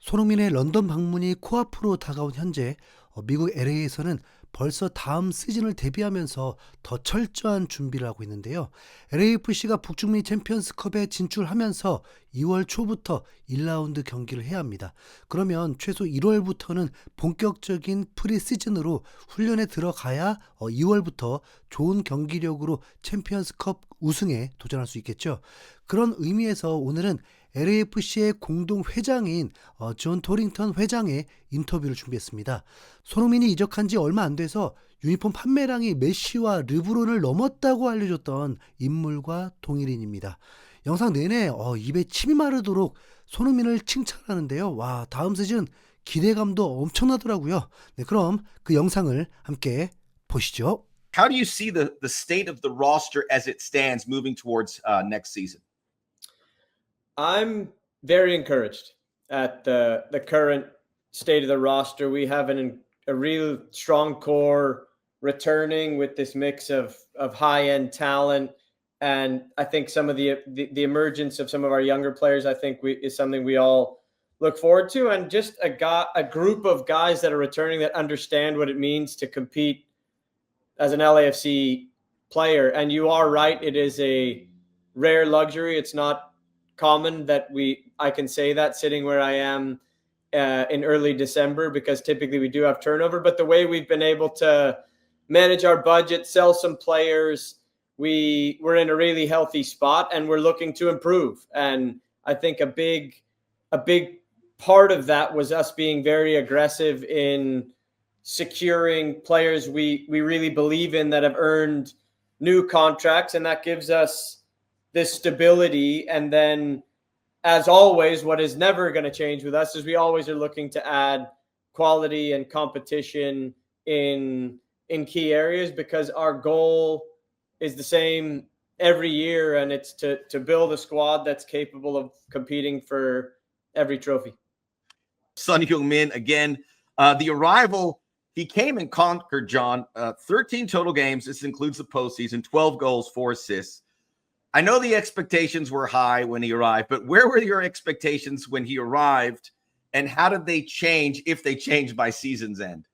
손흥민의 런던 방문이 코앞으로 다가온 현재 미국 LA에서는 벌써 다음 시즌을 대비하면서 더 철저한 준비를 하고 있는데요. LAFC가 북중미 챔피언스컵에 진출하면서 2월 초부터 1라운드 경기를 해야 합니다. 그러면 최소 1월부터는 본격적인 프리시즌으로 훈련에 들어가야 2월부터 좋은 경기력으로 챔피언스컵 우승에 도전할 수 있겠죠. 그런 의미에서 오늘은 LAFC의 공동 회장인 존 토링턴 회장의 인터뷰를 준비했습니다. 손흥민이 이적한 지 얼마 안 돼서 유니폼 판매량이 메시와 르브론을 넘었다고 알려줬던 인물과 동일인입니다. 영상 내내 입에 침이 마르도록 손흥민을 칭찬하는데요. 와, 다음 시즌 기대감도 엄청나더라고요. 네, 그럼 그 영상을 함께 보시죠. How do you see the state of the roster as it stands moving towards next season? I'm very encouraged at the current state of the roster. We have a real strong core returning with this mix of high-end talent. And I think some of the emergence of some of our younger players, I think is something we all look forward to. And just a group of guys that are returning that understand what it means to compete as an LAFC player. And you are right, it is a rare luxury. It's not common that I can say that sitting where I am in early December, because typically we do have turnover. But the way we've been able to manage our budget, sell some players, we're in a really healthy spot, and we're looking to improve. And I think a big part of that was us being very aggressive in securing players we really believe in that have earned new contracts, and that gives us this stability. And then, as always, what is never going to change with us is we always are looking to add quality and competition in key areas, because our goal is the same every year, and it's to build a squad that's capable of competing for every trophy. Son Heung-min, again, the arrival, he came and conquered, John. 13 total games. This includes the postseason, 12 goals, 4 assists. I know the expectations were high when he arrived, but where were your expectations when he arrived, and how did they change, if they changed, by season's end?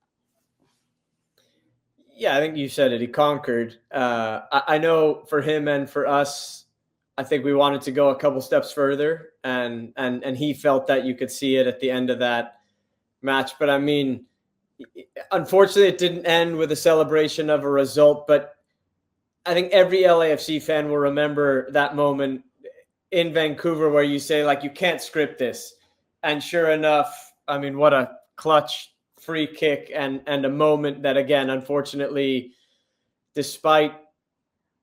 Yeah, I think you said it. He conquered. I know for him and for us, I think we wanted to go a couple steps further, and he felt that. You could see it at the end of that match. But I mean, unfortunately, it didn't end with a celebration of a result, but I think every LAFC fan will remember that moment in Vancouver where you say, like, you can't script this. And sure enough, I mean, what a clutch free kick and a moment that, again, unfortunately, despite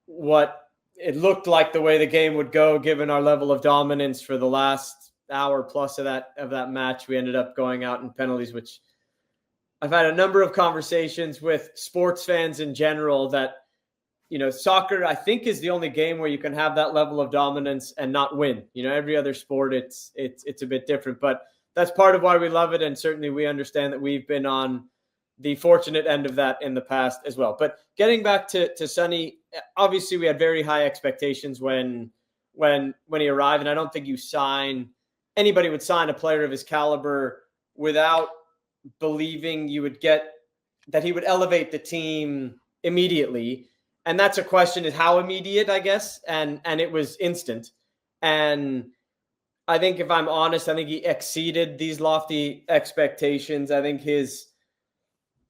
what it looked like the way the game would go, given our level of dominance for the last hour plus of that match, we ended up going out in penalties, which I've had a number of conversations with sports fans in general that, you know, soccer, I think, is the only game where you can have that level of dominance and not win. You know, every other sport, it's a bit different, but that's part of why we love it. And certainly we understand that we've been on the fortunate end of that in the past as well. But getting back to Sonny, obviously we had very high expectations when he arrived. And I don't think anybody would sign a player of his caliber without believing that he would elevate the team immediately. And that's a question, is how immediate, I guess. And it was instant. And I think, if I'm honest, I think he exceeded these lofty expectations. I think his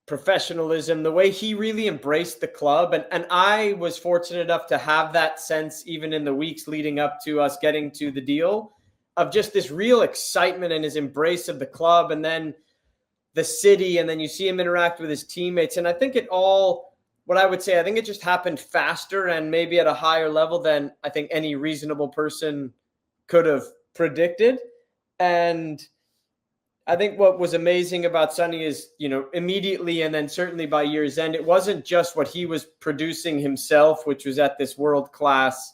professionalism, the way he really embraced the club. And I was fortunate enough to have that sense even in the weeks leading up to us getting to the deal, of just this real excitement and his embrace of the club, and then the city. And then you see him interact with his teammates. And I think I think it just happened faster and maybe at a higher level than I think any reasonable person could have predicted. And I think what was amazing about Sonny is, you know, immediately, and then certainly by year's end, it wasn't just what he was producing himself, which was at this world-class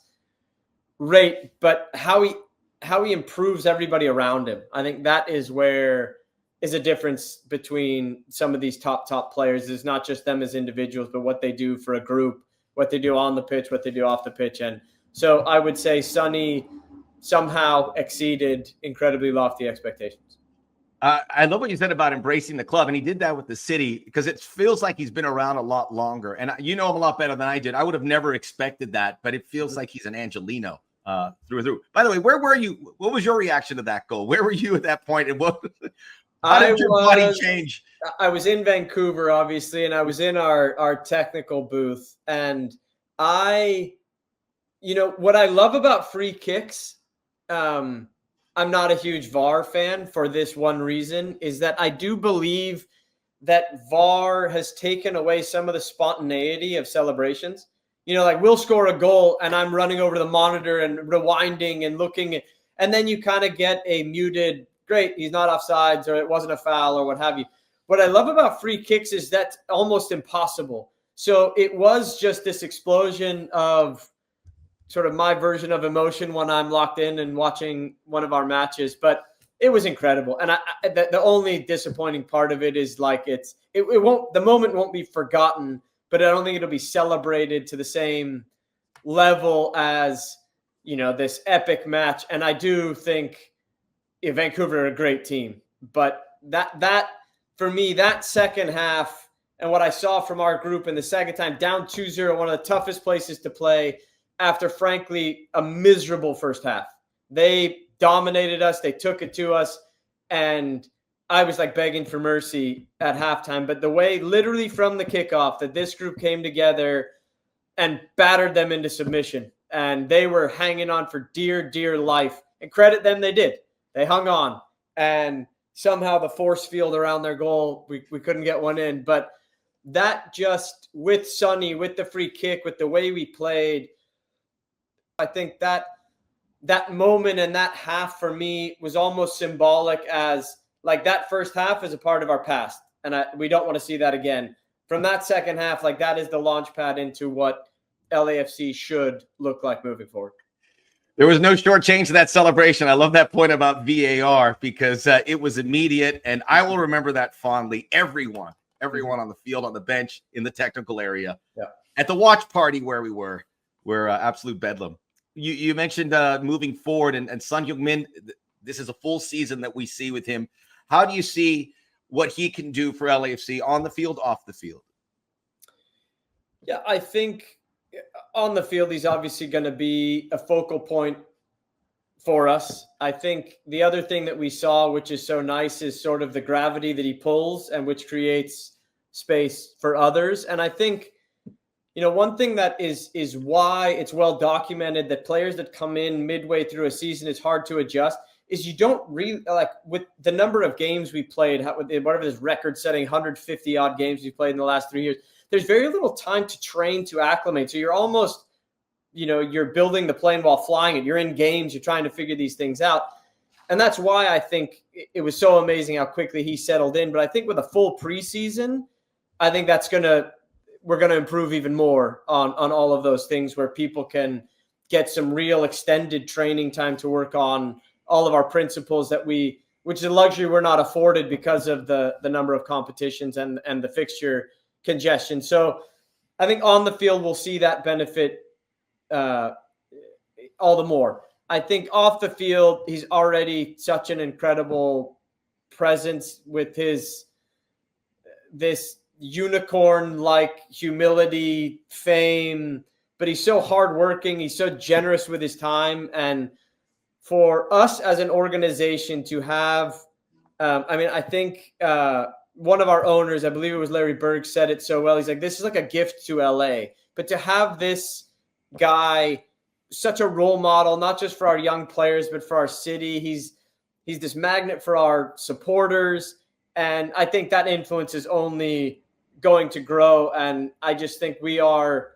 rate, but how he improves everybody around him. I think that is where is a difference between some of these top players. It's not just them as individuals, but what they do for a group, what they do on the pitch, what they do off the pitch. And so I would say Sonny somehow exceeded incredibly lofty expectations. I love what you said about embracing the club, and he did that with the city because it feels like he's been around a lot longer. And you know him a lot better than I did. I would have never expected that, but it feels like he's an Angelino through and through. By the way, where were you? What was your reaction to that goal? Where were you at that point? And how did your body change? I was in Vancouver, obviously, and I was in our technical booth. And what I love about free kicks, I'm not a huge VAR fan for this one reason, is that I do believe that VAR has taken away some of the spontaneity of celebrations. Like we'll score a goal and I'm running over the monitor and rewinding and looking, and then you kind of get a muted, great, he's not offsides or it wasn't a foul or what have you. What I love about free kicks is that's almost impossible. So it was just this explosion of sort of my version of emotion when I'm locked in and watching one of our matches, but it was incredible. And the only disappointing part of it is like it won't, the moment won't be forgotten, but I don't think it'll be celebrated to the same level as, this epic match. And I do think Vancouver are a great team, but that for me, that second half and what I saw from our group in the second time, down 2-0, one of the toughest places to play, after, frankly, a miserable first half. They dominated us. They took it to us. And I was like begging for mercy at halftime. But the way, literally from the kickoff, that this group came together and battered them into submission. And they were hanging on for dear, dear life. And credit them, they did. They hung on. And somehow the force field around their goal, we couldn't get one in. But that just, with Sonny, with the free kick, with the way we played, I think that moment and that half for me was almost symbolic, as like that first half is a part of our past. And we don't want to see that again. From that second half, like that is the launch pad into what LAFC should look like moving forward. There was no short change to that celebration. I love that point about VAR because it was immediate. And I will remember that fondly. Everyone on the field, on the bench, in the technical area, at the watch party where we were absolute bedlam. You mentioned moving forward and Son Heung-min, this is a full season that we see with him. How do you see what he can do for LAFC on the field, off the field? Yeah, I think on the field, he's obviously going to be a focal point for us. I think the other thing that we saw, which is so nice, is sort of the gravity that he pulls and which creates space for others. And I think, one thing that is why it's well documented that players that come in midway through a season, it's hard to adjust, is you don't really, like with the number of games we played, whatever this record-setting 150 odd games we played in the last 3 years, there's very little time to train, to acclimate. So you're almost, you're building the plane while flying it. You're in games, you're trying to figure these things out. And that's why I think it was so amazing how quickly he settled in. But I think with a full preseason, I think we're going to improve even more on all of those things where people can get some real extended training time to work on all of our principles which is a luxury we're not afforded because of the number of competitions and the fixture congestion. So I think on the field, we'll see that benefit all the more. I think off the field, he's already such an incredible presence with this unicorn-like humility, fame, but he's so hardworking. He's so generous with his time. And for us as an organization to have, I think one of our owners, I believe it was Larry Berg, said it so well. He's like, this is like a gift to LA. But to have this guy, such a role model, not just for our young players, but for our city, he's this magnet for our supporters. And I think that influence is only going to grow. And I just think we are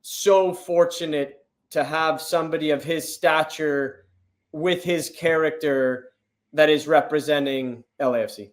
so fortunate to have somebody of his stature with his character that is representing LAFC.